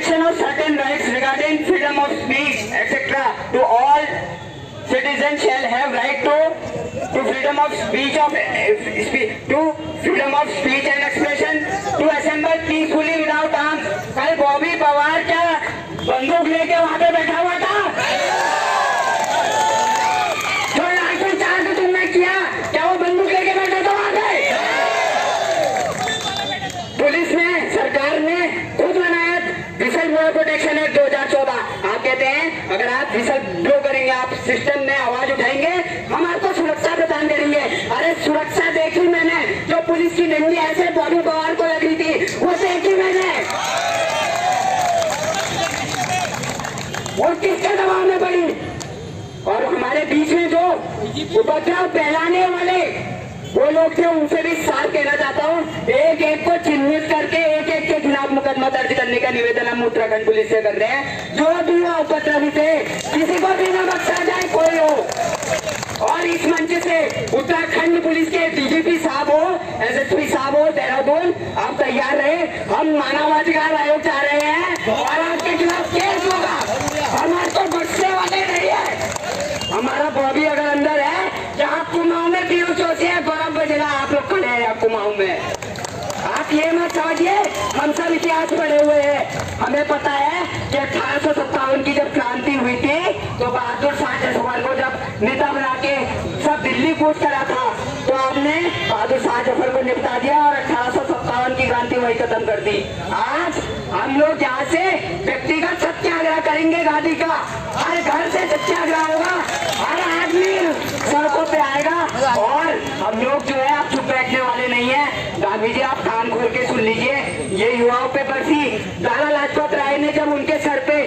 protection of certain rights regarding freedom of speech, etc. To all citizens shall have right to freedom of speech and expression, to assemble peacefully without arms. कल बॉबी पवार क्या बंदूक लेके वहां पे बैठा हुआ था? जो लाठी चार्ज तुमने किया, क्या वो बंदूक लेके बैठा था वहां पे? पुलिस ने, सरकार ने खुद बनाया विसल ब्लोअर प्रोटेक्शन एक्ट 2014। आप कहते हैं अगर आप विसल ब्लो करेंगे, आप सिस्टम में आवाज उठाएंगे, हम आपको सुरक्षा प्रदान करेंगे। अरे सुरक्षा देखी मैंने, जो पुलिस की डंडी ऐसे बॉबी पवार को लगी थी वो देखी मैंने। वो किसके दबाव में पड़ी? और हमारे बीच में जो उपद्रव फैलाने वाले वो लोग थे, उनसे भी साफ कहना चाहता हूँ, एक एक को चिन्हित करके एक एक के खिलाफ मुकदमा दर्ज करने का निवेदन हम उत्तराखंड पुलिस से कर रहे हैं। जो भी वो उपद्रवी थे, किसी को भी न बख्शा जाए, कोई हो। और इस मंच से उत्तराखंड पुलिस के डीजीपी साहब हो, एसएसपी साहब हो देहरादून, आप तैयार रहे। हम मानवाधिकार आयोग चाह रहे हैं और आपके खिलाफ केस होगा। हम आपको बख्शने वाले नहीं है। हमारा बॉबी अगर अंदर है, जहाँ कुमाऊं में पीयू चौसी है, बर्फ बजला, आप लोग खड़े हैं कुमाऊं में। आप ये मत समझिए हम सब इतिहास पढ़े हुए हैं। हमें पता है कि 1857 की जब क्रांति हुई थी, तो बहादुर शाह जफर को जब नेता बना के सब दिल्ली कूच करा था, तो आपने बहादुर शाह जफर को निपटा दिया और 1857 की क्रांति वही खत्म कर दी। आज हम लोग यहाँ से व्यक्तिगत सत्याग्रह करेंगे, गांधी का हर घर से सत्याग्रह होगा, हर आदमी सड़कों पे आएगा। और हम लोग जो है आप चुप बैठने वाले नहीं है। गांधी जी आप कान खोल के सुन लीजिए, ये युवाओं पे बरसी लाला लाजपत राय ने जब उनके सर पे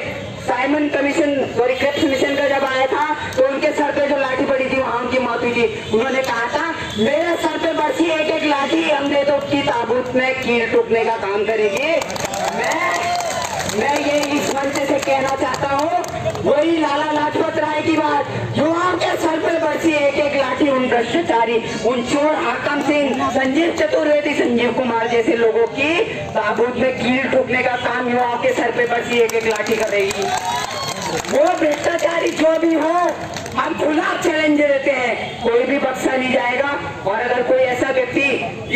साइमन कमीशन और क्रिप्स मिशन का जब आया था, तो उनके सर पे जो लाठी पड़ी थी वहां उनकी मौत हुई थी। उन्होंने कहा था मेरे सर पे बरसी एक एक लाठी हमने तो उसकी ताबूत में कील टूटने का काम करेगी। मैं ये इस मंच से कहना चाहता हूँ, वही लाला लाजपत राय की बात, युवाओं के सर पे बरसी एक एक लाठी उन भ्रष्टाचारी, उन चोर हाकम सिंह, संजीव चतुर्वेदी, संजीव कुमार जैसे लोगों की ताबूत में कील ठोकने का काम युवाओं के सर पे बरसी एक एक लाठी करेगी। वो भ्रष्टाचारी जो भी हो, हम खुला चैलेंज देते हैं, कोई भी बख्शा नहीं जाएगा। और अगर कोई ऐसा व्यक्ति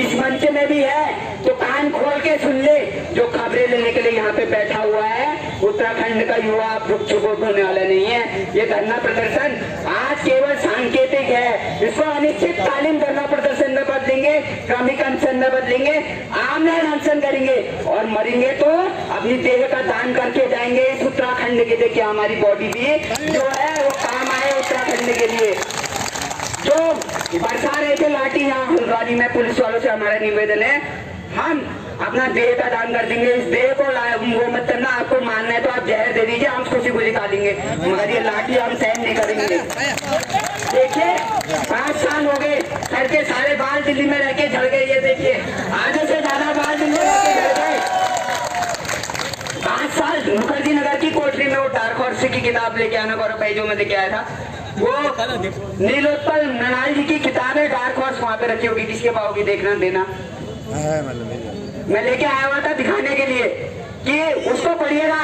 इस मंच में भी है तो कान खोल के सुन ले, जो खबरें लेने के लिए यहाँ पे बैठा हुआ है, उत्तराखंड का युवा चुप होने वाला नहीं है। ये धरना प्रदर्शन आज केवल सांकेतिक है, इसको अनिश्चितकालीन धरना प्रदर्शन में बदलेंगे, क्रमिक अनशन में बदलेंगे, आमरण अनशन करेंगे और मरेंगे तो अपनी देह का दान करके जाएंगे इस उत्तराखंड के लिए। क्या हमारी बॉडी भी जो है वो काम आए उत्तराखंड के लिए। जो बरसा रहे थे लाठी यहाँ हल्द्वानी में, पुलिस वालों से हमारा निवेदन है, हम अपना देह का दान कर देंगे। इस देह को वो मत करना, आपको मानना है तो आप जहर दे दीजिए, हम खुशी खुशी खा लेंगे, मगर ये लाठी हम सहन नहीं करेंगे। देखिए 5 साल हो गए, सर के सारे बाल दिल्ली में रह के झड़ गए। ये देखिए आधे से ज्यादा बाल दिल्ली में रह के झड़ गए। 5 साल मुखर्जी नगर की कोठरी में वो डार्क हॉर्स की किताब लेके आना, गौरव भाई जो मैं लेके आया था, वो नीलोत्पल मृणाल जी की किताब है डार्क हॉर्स, वहां पे रखी होगी, किसके पाओगी देखना देना। मैं लेके आया हुआ था दिखाने के लिए कि उसको पढ़िएगा,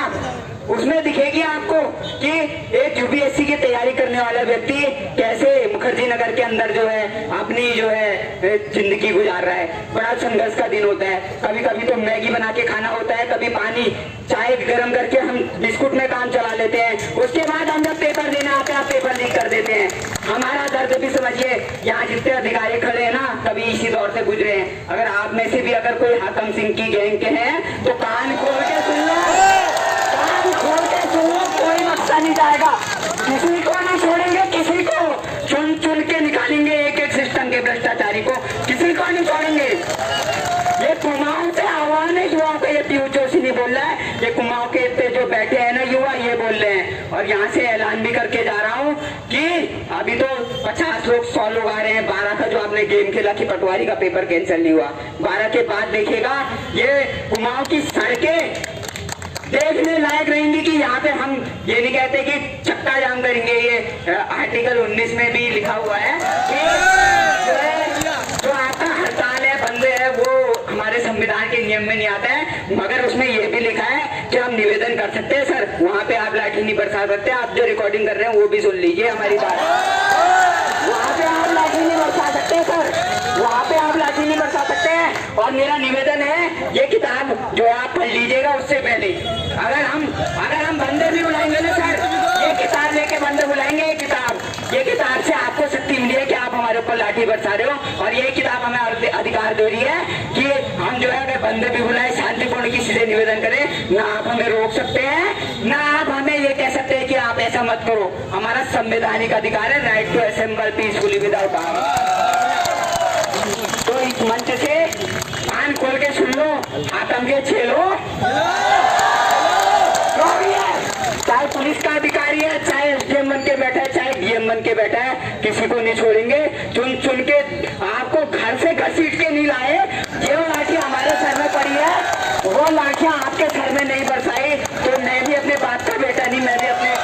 उसमें दिखेगी आपको कि एक यूपीएससी की तैयारी करने वाला व्यक्ति कैसे मुखर्जी नगर के अंदर जो है अपनी जो है जिंदगी गुजार रहा है। बड़ा संघर्ष का दिन होता है, कभी कभी तो मैगी बना के खाना होता है, कभी पानी चाय गर्म करके हम बिस्कुट में काम चला लेते हैं, उसके बाद हम जब पेपर देना आते हैं पेपर लीक कर देते हैं। हमारा दर्द भी समझिए, यहाँ जितने अधिकारी खड़े हैं ना, कभी इसी दौर से गुजरे हैं। अगर आप में से भी अगर कोई हाकम सिंह की गैंग के हैं तो कान खोल के सुन लो, खोल के सुनो, कोई मकसद नहीं जाएगा, किसी को नहीं छोड़ेंगे, किसी को चुन चुन के निकालेंगे, एक एक सिस्टम के भ्रष्टाचारी को किसी को नहीं छोड़ेंगे। ये कुमाऊं से आह्वान है युवाओं का, ये पीयू चौसी नहीं बोल रहा है, ये कुमाऊं के पे जो बैठे हैं ना युवा ये बोल रहे हैं। और यहाँ से ऐलान भी करके जा रहा हूँ कि अभी तो 50 लोग 100 लोग आ रहे हैं। 12 का जो आपने गेम खेला कि पटवारी का पेपर कैंसिल नहीं हुआ, 12 के बाद देखिएगा ये कुमाऊं की सड़कें देखने लायक रहेंगी। कि यहाँ पे हम ये नहीं कहते कि चक्का जाम करेंगे, ये आर्टिकल 19 में भी लिखा हुआ है कि जो आपका हड़ताल है, बंद है, वो हमारे संविधान के नियम में नहीं आता है, मगर उसमें ये भी लिखा है क्या हम निवेदन कर सकते हैं सर? वहाँ पे आप लाठी नहीं बरसा सकते, आप जो रिकॉर्डिंग कर रहे हैं वो भी सुन लीजिए हमारी बात। वहाँ पे आप लाठी नहीं बरसा सकते सर, वहाँ पे आप लाठी नहीं बरसा सकते हैं। और मेरा निवेदन है, ये किताब जो है आप पढ़ लीजिएगा उससे पहले। अगर हम बंदे भी बुलाएंगे ना सर, ये किताब लेके बंदे बुलाएंगे, ये किताब से आपको शक्ति मिली है कि आप हमारे ऊपर लाठी बरसा रहे हो। और ये किताब हमें अधिकार दे रही है कि हम जो है अगर बंदे भी बुलाए शांतिपूर्ण किसी से निवेदन करें, ना आप हमें रोक सकते हैं, ना आप हमें ये कह सकते हैं कि आप ऐसा मत करो। हमारा संवैधानिक अधिकार है, right to assemble peacefully without arms. तो इस मंच से कान खोल के सुन लो, आतंक के छेलो, चाहे पुलिस का अधिकारी है, चाहे एसडीएम बन के बैठा है, चाहे डीएम बन के बैठा है, किसी को नहीं छोड़ेंगे। चुन के आपको घर से घसीट के नहीं लाए, जो लाठी हमारे सर में पड़ी है वो लाठियां आपके सर में नहीं बरसाई। तो मैं भी अपने बाप का बेटा नहीं, मैं भी अपने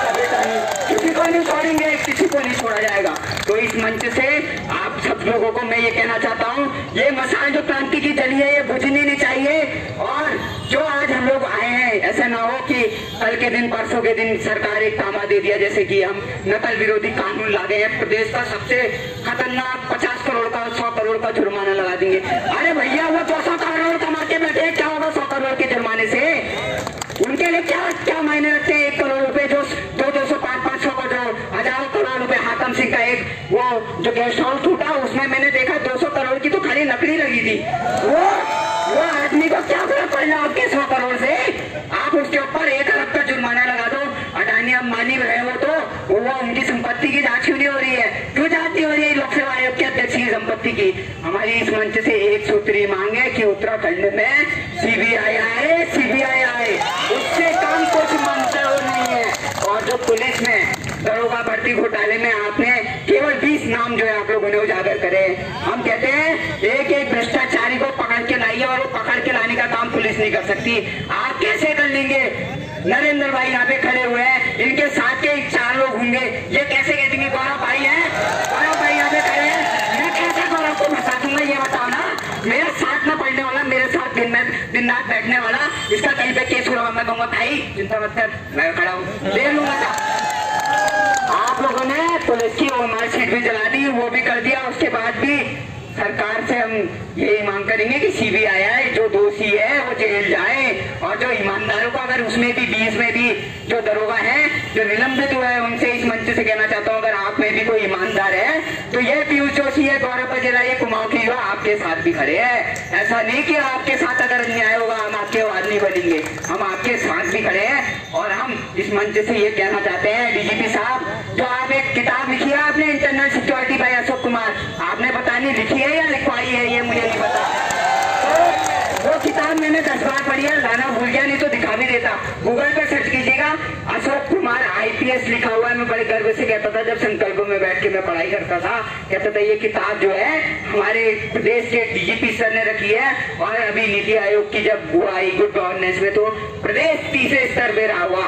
का बेटा नहीं, किसी को नहीं छोड़ेंगे, किसी को नहीं छोड़ा जाएगा। तो इस मंच से आप सब लोगों को मैं ये कहना चाहता हूँ, ये मसाल जो क्रांति की जली है ये बुझनी नहीं चाहिए। और जो आज हम लोग आए हैं, ऐसा ना हो कि कल के दिन परसों के दिन सरकार एक तामा दे दिया जैसे कि हम नकल विरोधी कानून ला गए हैं, प्रदेश का सबसे खतरनाक 50 करोड़ का 100 करोड़ का जुर्माना लगा देंगे। अरे भैया वो 200 करोड़ कमा के बैठे, क्या होगा 100 करोड़ के जुर्माने से? उनके लिए क्या मायने रखते हैं 1 करोड़ रुपए, जो 200 500 करोड़, हजारों करोड़ रुपए। हाकम सिंह का एक वो जो गेस्ट हाउस टूटा, उसमें मैंने देखा 200 करोड़ की तो खाली लकड़ी लगी थी। वो आदमी को क्या फर्क पड़ना आपके 100 करोड़ से? आप उसके ऊपर 1 अरब का जुर्माना लगा दो। अडानी अंबानी रहे हो तो वो उनकी संपत्ति की जांच क्यों नहीं हो रही है? क्यों जांच नहीं हो रही है लोकसेवा आयोग के अध्यक्ष की संपत्ति की? हमारी इस मंच से एक सूत्री मांग है कि उत्तराखंड में सीबीआई आए, उससे काम कुछ मंतव्य नहीं है। और जो पुलिस में दरोगा भर्ती घोटाले में आपने केवल 20 नाम जो है आप लोगों ने उजागर करे। हम कहते हैं एक भ्रष्टाचारी को पकड़ के लाइए, और वो पकड़ के लाने का काम पुलिस नहीं कर सकती। आप कैसे कर लेंगे? नरेंद्र भाई यहाँ पे खड़े हुए हैं, इनके साथ के 4 लोग होंगे, ये कैसे कह देंगे गौरव भाई है? गौरव भाई यहाँ पे खड़े हैं, मैं कैसे गौरव को फंसा दूंगा? ये बताओ ना। मेरे साथ में पढ़ने वाला, मेरे साथ दिन रात बैठने वाला, इसका कहीं पे केस हुआ मैं कहूँगा भाई चिंता मत कर, मैं खड़ा हूँ, ले लूंगा। आप लोगों ने पुलिस की मार्कशीट भी जला दी, वो भी कर दिया। उसके बाद भी सरकार से हम यही मांग करेंगे कि सीबीआई आए, जो दोषी है वो जेल जाए, और जो ईमानदारों को, अगर उसमें भी 20 में भी जो दरोगा है जो निलंबित हुए हैं, उनसे इस मंच से कहना चाहता हूँ, अगर आप में भी कोई ईमानदार है तो ये पीयूष जोशी है, गौरव बजेला, ये कुमाऊं की युवा आपके साथ भी खड़े हैं। ऐसा नहीं कि आपके साथ अगर अन्याय होगा हम आपके आदमी बनेंगे, हम आपके साथ भी खड़े हैं। और हम इस मंच से ये कहना चाहते हैं, डीजीपी साहब, जो आप एक किताब लिखी है आपने internal security bye Ashok Kumar, आपने पता नहीं लिखी है या लिखवाई है, ये मुझे नहीं पता। तो वो किताब मैंने 10 बार पढ़ी है, लाना भूल गया, नहीं तो दिखा भी देता। गूगल पे सर्च कीजिएगा, अशोक कुमार IPS लिखा हुआ है। मैं बड़े गर्व से कहता था जब संकल्प में बैठ के मैं पढ़ाई करता था, कहता था ये किताब जो है हमारे प्रदेश के डीजीपी सर ने रखी है। और अभी नीति आयोग की जब वो आई गुड गवर्नेंस में, तो प्रदेश तीसरे स्तर पे रहा हुआ।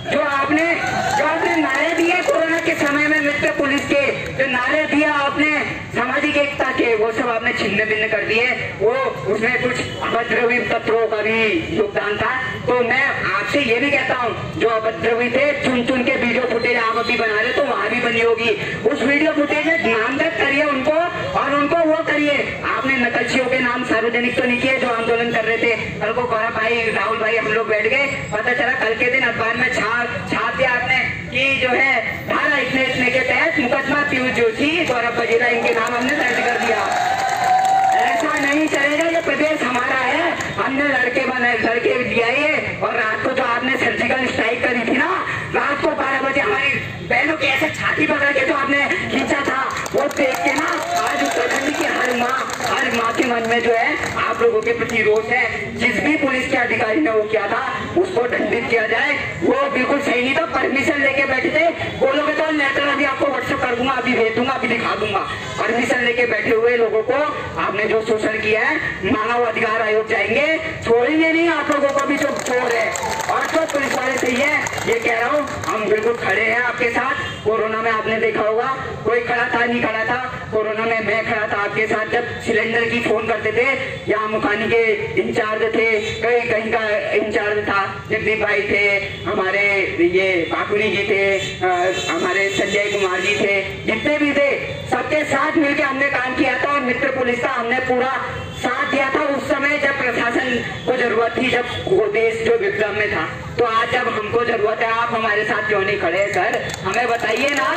जो आपने नारे दिए कोरोना के समय में, मित्र पुलिस के जो नारे दिया आपने सामाजिक एकता के, वो सब आपने छिन्न भिन्न कर दिए। वो उसमें कुछ अभद्रवी तत्वों का भी योगदान था। तो मैं आपसे ये भी कहता हूँ, जो अभद्रवी थे चुन के वीडियो फुटेज आप अभी बना रहे तो वहां भी बनी होगी, उस वीडियो फुटेज में नामजद करिए उनको, और उनको वो करिए। आपने नकलचियों के नाम सार्वजनिक तो नहीं किए जो आंदोलन कर रहे थे। कल को गौरव भाई, राहुल भाई, हम लोग बैठ गए, पता चला कल के दिन अखबार में छाप दिया आपने कि जो है धारा इतने के तहत मुकदमा पीयूष जोशी, गौरव बजेला, इनके नाम हमने दर्ज कर दिया। ऐसा नहीं चलेगा, ये प्रदेश हमारा है, हमने लड़के दिया ये। और रात को जो आपने सर्जिकल स्ट्राइक करी थी ना, रात को 12 बजे हमारी बहनों की ऐसे छाती पकड़ के जो आपने खींचा था, वो देख के ना आज उत्तराखंड की हर माँ के मन में जो है आप लोगों के प्रति रोष है। जिस भी पुलिस के अधिकारी ने वो किया था उसको दंडित किया जाए। वो बिल्कुल सही नहीं था, परमिशन लेके बैठे थे। बोलोगे तो लेटर अभी आपको व्हाट्सएप कर दूंगा, अभी भेज दूंगा, अभी दिखा दूंगा। परमिशन लेके बैठे हुए लोगों को आपने जो शोषण किया है, मानव अधिकार आयोग जाएंगे, छोड़ेंगे नहीं आप लोगों को भी जो चोर है। और जो पुलिस वाले सही है, ये कह रहा हूँ, हम बिल्कुल खड़े हैं आपके साथ। कोरोना में आपने देखा होगा कोई खड़ा था नहीं खड़ा था, कोरोना में मैं खड़ा था आपके साथ जब सिलेंडर की फोन करते थे। यहाँ मुखानी के इंचार्ज थे, कहीं का इंचार्ज था, जगदीप भाई थे, हमारे ये काकुनी जी थे, हमारे संजय कुमार जी थे, जितने भी थे सबके साथ मिलकर हमने काम किया था और मित्र पुलिस का हमने पूरा साथ दिया था उस समय जब प्रशासन को जरूरत थी, जब वो देश जो विप्लव में था। तो आज जब हमको जरूरत है आप हमारे साथ क्यों नहीं खड़े सर, हमें बताइए ना,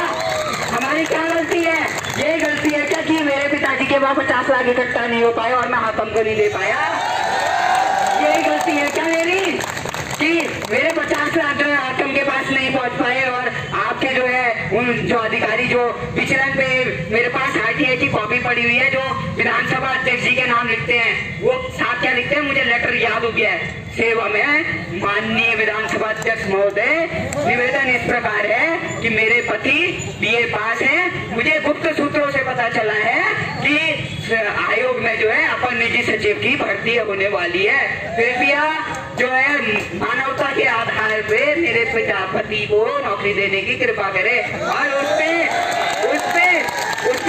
हमारी क्या गलती है? ये गलती है क्या कि मेरे पिताजी के पास 50 लाख इकट्ठा नहीं हो पाया और मैं हाकम को नहीं दे पाया? यही गलती है क्या मेरी कि मेरे 50 लाख जो है हाकम के पास नहीं पहुंच पाए और आपके जो है उन जो अधिकारी जो विचलन पे मेरे पास आरटीआई की कॉपी पड़ी हुई है जो विधानसभा अध्यक्ष जी के नाम लिखते हैं, वो साथ क्या लिखते हैं मुझे लेटर याद हो गया है। सेवा में माननीय विधानसभा अध्यक्ष महोदय, निवेदन इस प्रकार है कि मेरे पति बीए पास हैं, मुझे गुप्त सूत्रों से पता चला है कि आयोग में जो है अपर निजी सचिव की भर्ती होने वाली है, कृपया जो है मानवता के आधार पे मेरे पिता पति को नौकरी देने की कृपा करे। और उसपे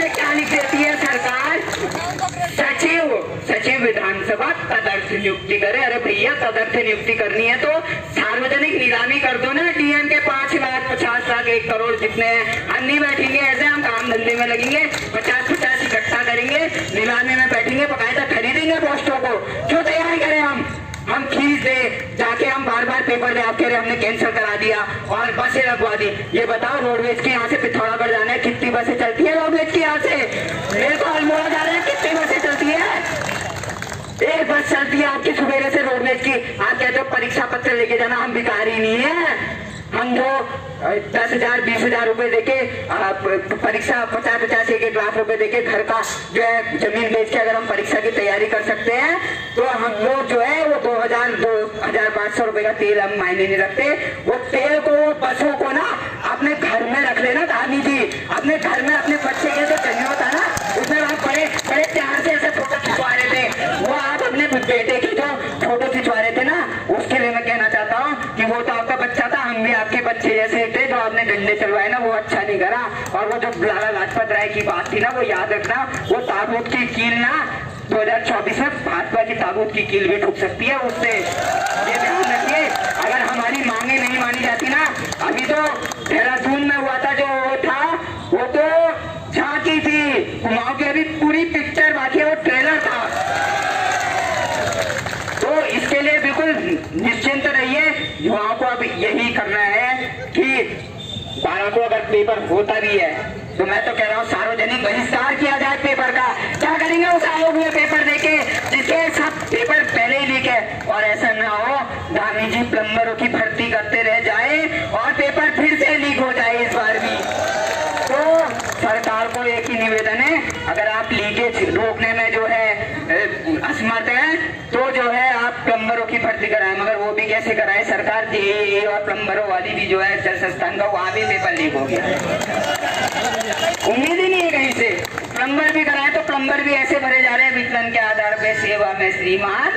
क्या लिख देती है सरकार? सचिव विधानसभा तदर्थ नियुक्ति करे। अरे भैया तदर्थ नियुक्ति करनी है तो सार्वजनिक नीलामी कर दो ना, डीएम के 5 लाख 50 लाख 1 करोड़ जितने हैं, हम नहीं बैठेंगे ऐसे, हम काम धंधे में लगेंगे, 50-50 इकट्ठा करेंगे, नीलामी में बैठेंगे, बकायदा खरीदेंगे पोस्टों को। क्यों तैयारी करें हम फीस दे जाके हम बार पेपर दे, आप कह रहे हमने कैंसिल करा दिया और बसें लगवा दी। ये बताओ रोडवेज के यहाँ से पिथौरागढ़ जाना है, कितनी बसें चलती है रोडवेज के यहाँ से? मेरे को अल्मोड़ा जा रहे हैं, कितनी बसें चलती है? एक बस चलती है आपकी सुबेरे से रोडवेज की। आप कहते हो परीक्षा पत्र लेके जाना, हम भिखारी नहीं है, हम जो 10,000 20,000 रुपए देके परीक्षा 50-50 1 लाख रुपए देके घर का जो है जमीन बेच के अगर हम परीक्षा की तैयारी कर सकते हैं तो हम लोग जो है वो 2,500 रुपए का तेल हम मायने नहीं रखते। वो तेल को बसों को ना अपने घर में रख लेना धामी जी, अपने घर में अपने बच्चे के जो जन्म होता ना उसमें आप बड़े प्यार से ऐसे फोटो खिंचवा रहे थे, वो आप अपने बेटे की जो फोटो खिंचवा रहे थे ना, उसके लिए मैं कहना चाहता हूँ कि वो तो आपका बच्चा था, हम भी आपके बच्चे जैसे थे। जो आपने डंडे चलवाए ना वो अच्छा नहीं करा। और वो जो लाला लाजपत राय की बात थी ना वो याद रखना, वो ताबूत की कील ना 2024 में भाजपा की ताबूत की कील भी ठुक सकती है उससे, ये ध्यान रखिए। अगर हमारी मांगे नहीं मानी जाती ना, अभी तो देहरादून में हुआ था जो वो था वो तो झांकी थी, कुमाऊं की अभी पूरी पिक्चर बाकी है, वो ट्रेलर था। तो इसके लिए बिल्कुल निश्चिंत रहिए, युवाओं को अब यही करना है कि 12 को अगर पेपर होता भी है तो मैं तो कह रहा हूँ सार्वजनिक बहिष्कार किया जाए पेपर का। क्या करेंगे उस आयोग में पेपर देके जिसके सब पेपर पहले ही लीक है? और ऐसा ना हो धामी जी प्लम्बरों की भर्ती करते रह जाए और पेपर फिर से लीक हो जाए इस बार भी। तो सरकार को एक ही निवेदन है, अगर आप लीकेज रोकने में जो है असमर्थ है तो जो है आप प्लम्बरों की भर्ती कराएं, मगर वो भी कैसे कराएं? सरकार जेईई और प्लम्बरों वाली भी जो है जल संस्थान का वहां भी पेपर लीक हो गया, उम्मीद ही नहीं है कहीं से। प्लम्बर भी कराए तो प्लम्बर भी ऐसे भरे जा रहे हैं विचलन के आधार पे, सेवा में श्रीमान।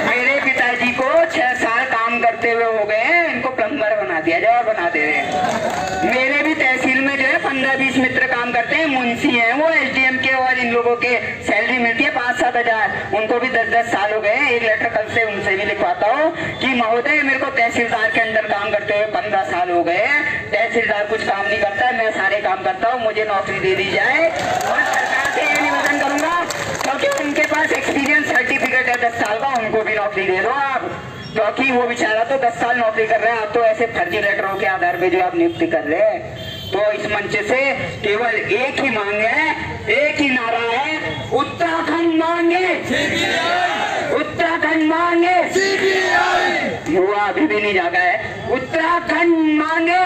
मेरे पिताजी को 6 साल काम करते हुए हो गए, इनको प्लम्बर बना दिया जाए और बना दे रहे हैं। मेरे भी तहसील में जो है 15-20 मित्र काम करते हैं, मुंशी हैं वो, एसडीएम के, और इन लोगों के सैलरी मिलती है 5-7 हजार, उनको भी 10-10 साल हो गए। एक लेटर कल से उनसे भी लिखवाता हूँ कि महोदय मेरे को तहसीलदार के अंदर काम करते हुए 15 साल हो गए, तहसीलदार कुछ काम नहीं करता है, मैं सारे काम करता हूँ, मुझे नौकरी दे दी जाए। और सरकार से ये निवेदन करूंगा क्योंकि उनके पास एक्सपीरियंस सर्टिफिकेट है 10 साल का, उनको भी नौकरी दे दो आप, क्योंकि वो बेचारा तो 10 साल नौकरी कर रहे हैं, आप तो ऐसे फर्जी लेटरों के आधार पे जो आप नियुक्ति कर रहे हैं। तो इस मंच से केवल एक ही मांग है, एक ही नारा है, उत्तराखंड मांगे, उत्तराखंड मांगे। युवा अभी भी नहीं जागा है, उत्तराखंड मांगे।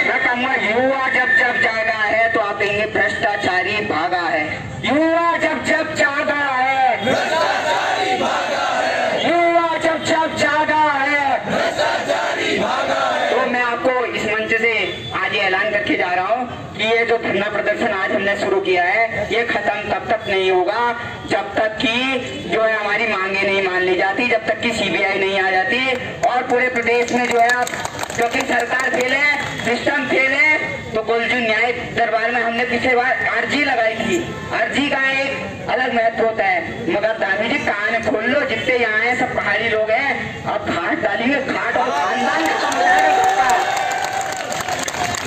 मैं कहूँगा युवा जब जागा है तो आप कहेंगे भ्रष्टाचारी भागा है। युवा जब जागा है, युवा जब जागा है, तो मैं आपको इस मंच से आज ये ऐलान करके जा रहा हूँ कि ये जो धरना प्रदर्शन आज हमने शुरू किया है ये खत्म तब तक नहीं होगा जब तक कि जो है हमारी मांगे नहीं मान ली जाती, जब तक कि सीबीआई नहीं आ जाती। और पूरे प्रदेश में जो है क्योंकि सरकार फेल है, सिस्टम फेल है, हमने पिछले बार अर्जी लगाई थी। अर्जी का एक अलग महत्व होता है, मगर दादी जी कान खोल लो, जितने यहाँ हैं सब पहाड़ी लोग हैं। अब घाट डालेंगे, घाट और खानदान खत्म हो जाएगा।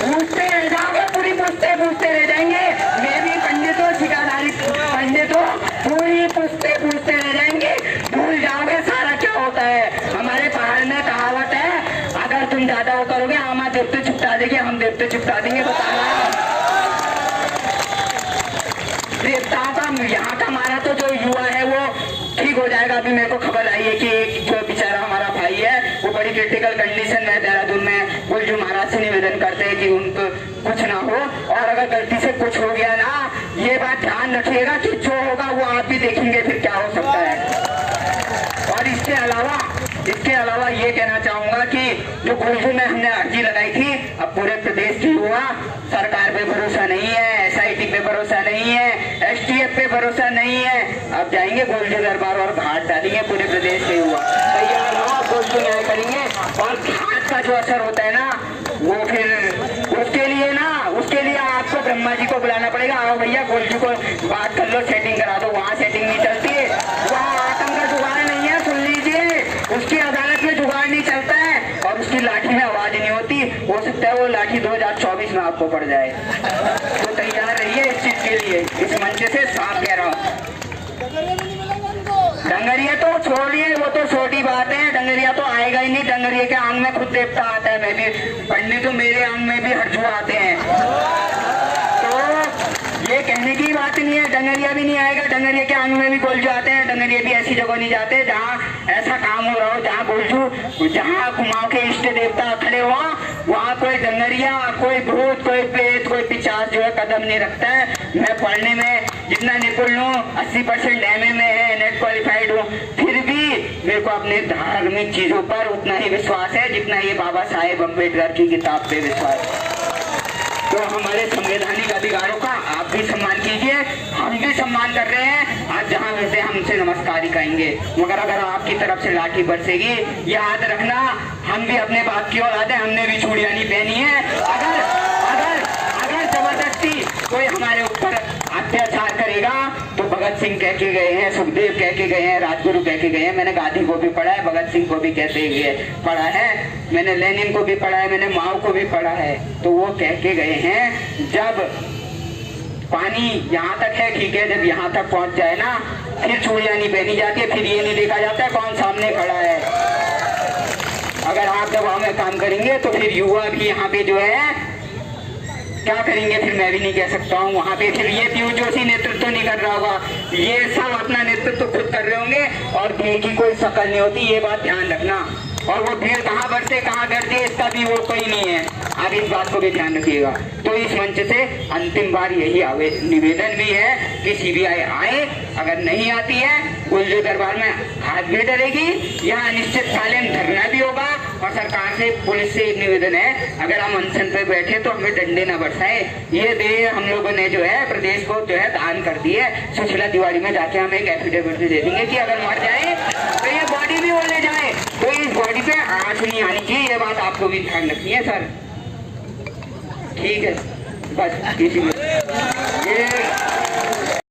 पूछते रह जाओगे, पूरी पूछते रह जाएंगे। मैं भी पंडितों ठिकादारी पंडितों पूरी पूछते रह जाएंगे। भूल जाओगे सारा क्या होता है। हमारे पहाड़ में कहावत है, अगर तुम ज्यादा वो करोगे आमा देवते चुपटा देंगे, हम देवते चुपटा देंगे। बताना देवताओं का यहाँ का हमारा तो जो युवा है वो ठीक हो जाएगा। अभी मेरे को खबर आई है कि एक जो बेचारा हमारा भाई है वो बड़ी क्रिटिकल कंडीशन में देहरादून में। गुलजू महाराज से निवेदन करते हैं कि उनको कुछ ना हो, और अगर गलती से कुछ हो गया ना, ये बात ध्यान रखिएगा कि जो होगा वो आप भी देखेंगे फिर क्या हो सकता है। और इसके अलावा ये कहना चाहूंगा कि जो गुलजू में हमने अर्जी लगाई थी, अब पूरे प्रदेश की हुआ, सरकार पे भरोसा नहीं है, SIT पे भरोसा नहीं है, STF पे भरोसा नहीं है। अब जाएंगे गुलजू दरबार और घाट डालेंगे, पूरे प्रदेश के हुआ तैयार हो, गुलजू न्याय करेंगे। और घाट का जो असर होता है ना, वो फिर उसके लिए आपको ब्रह्मा जी को बुलाना पड़ेगा। आओ भैया गुलजू को बात कर लो, सेटिंग करा दो। वहाँ सेटिंग नहीं चलती है, वहाँ आतंक का जुगाड़ नहीं है। सुन लीजिए, उसकी अदालत में जुगाड़ नहीं चलता है और उसकी लाठी में आवाज नहीं होती। हो सकता है वो लाठी 2024 में आपको पड़ जाए। तो तैयार रहिए इस चीज के लिए। इस मंच से साफ कह रहा हूँ, डंगरिया तो छोड़िए, वो तो छोटी बात है। डंगरिया तो आएगा ही नहीं, डंगरिया के आंग में खुद देवता आता है। मैं भी पंडित, तो मेरे आंग में भी हरजू आते हैं। तो ये कहने की बात नहीं है, डंगरिया भी नहीं आएगा, डंगरिया के आंग में भी गोलजू आते हैं। डंगरिया भी ऐसी जगह नहीं जाते जहाँ ऐसा काम हो रहा हो, जहाँ गोलजू, जहाँ कुमाऊं के इष्ट देवता खड़े हो, वहाँ कोई डंगरिया, कोई भूत, कोई प्रेत, कोई पिशाच जो है कदम नहीं रखता है। मैं पढ़ने में जितना निपुण हूँ, 80% MA में है, नेट क्वालिफाइड हूँ, फिर भी मेरे को अपने धार्मिक चीजों पर उतना ही विश्वास है जितना ये बाबा साहेब अम्बेडकर की किताब पे विश्वास है। तो हमारे संवैधानिक अधिकारों का आप भी सम्मान कीजिए, हम भी सम्मान कर रहे हैं। आज जहाँ वैसे हमसे नमस्कार ही कहेंगे, मगर अगर आपकी तरफ से लाठी बरसेगी, याद रखना हम भी अपने बाप की औलाद है, हमने भी चूड़ियां नहीं पहनी है। अगर जबरदस्ती कोई हमारे ऊपर अत्याचार करेगा तो भगत सिंह कह के गए हैं, सुखदेव कह के गए हैं, राजगुरु कह के गए हैं। मैंने गांधी को भी पढ़ा है, भगत सिंह को भी कहते हुए पढ़ा है, मैंने लेनिन को भी पढ़ा है, मैंने माओ को भी पढ़ा है। तो वो कह के गए हैं, जब पानी यहाँ तक है ठीक है, जब यहाँ तक पहुँच जाए ना, फिर चूड़ियां नहीं पहनी जाती, फिर ये नहीं देखा जाता है कौन सामने खड़ा है। अगर आप दबाव में काम करेंगे तो फिर युवा भी यहाँ पे जो है क्या करेंगे, फिर मैं भी नहीं कह सकता हूँ। वहाँ पे फिर ये पीयूष जोशी नेतृत्व नहीं कर रहा होगा, ये सब अपना नेतृत्व खुद कर रहे होंगे और भीड़ की कोई शकल नहीं होती, ये बात ध्यान रखना। और वो भीड़ कहाँ बढ़ते कहाँ करती है इसका भी वो कोई नहीं है, आप इस बात को भी ध्यान रखिएगा। तो इस मंच से अंतिम बार यही निवेदन भी है कि CBI आए, अगर नहीं आती है गुलजू दरबार में हाथ भी डलेगी, यहाँ अनिश्चितकालीन धरना भी होगा। और सरकार से, पुलिस से एक निवेदन है, अगर हम अनशन पे बैठे तो हमें डंडे न बरसाए। ये देह हम लोगों ने जो है प्रदेश को जो है दान कर दी है। सुशीला तिवारी में जाके हम एक एफिडेविट दे देंगे कि अगर मर जाए तो ये बॉडी भी वो ले जाए, तो इस बॉडी पे आँच नहीं आनी चाहिए। ये बात आपको भी ध्यान रखनी है सर, ठीक है। बस इसी में ये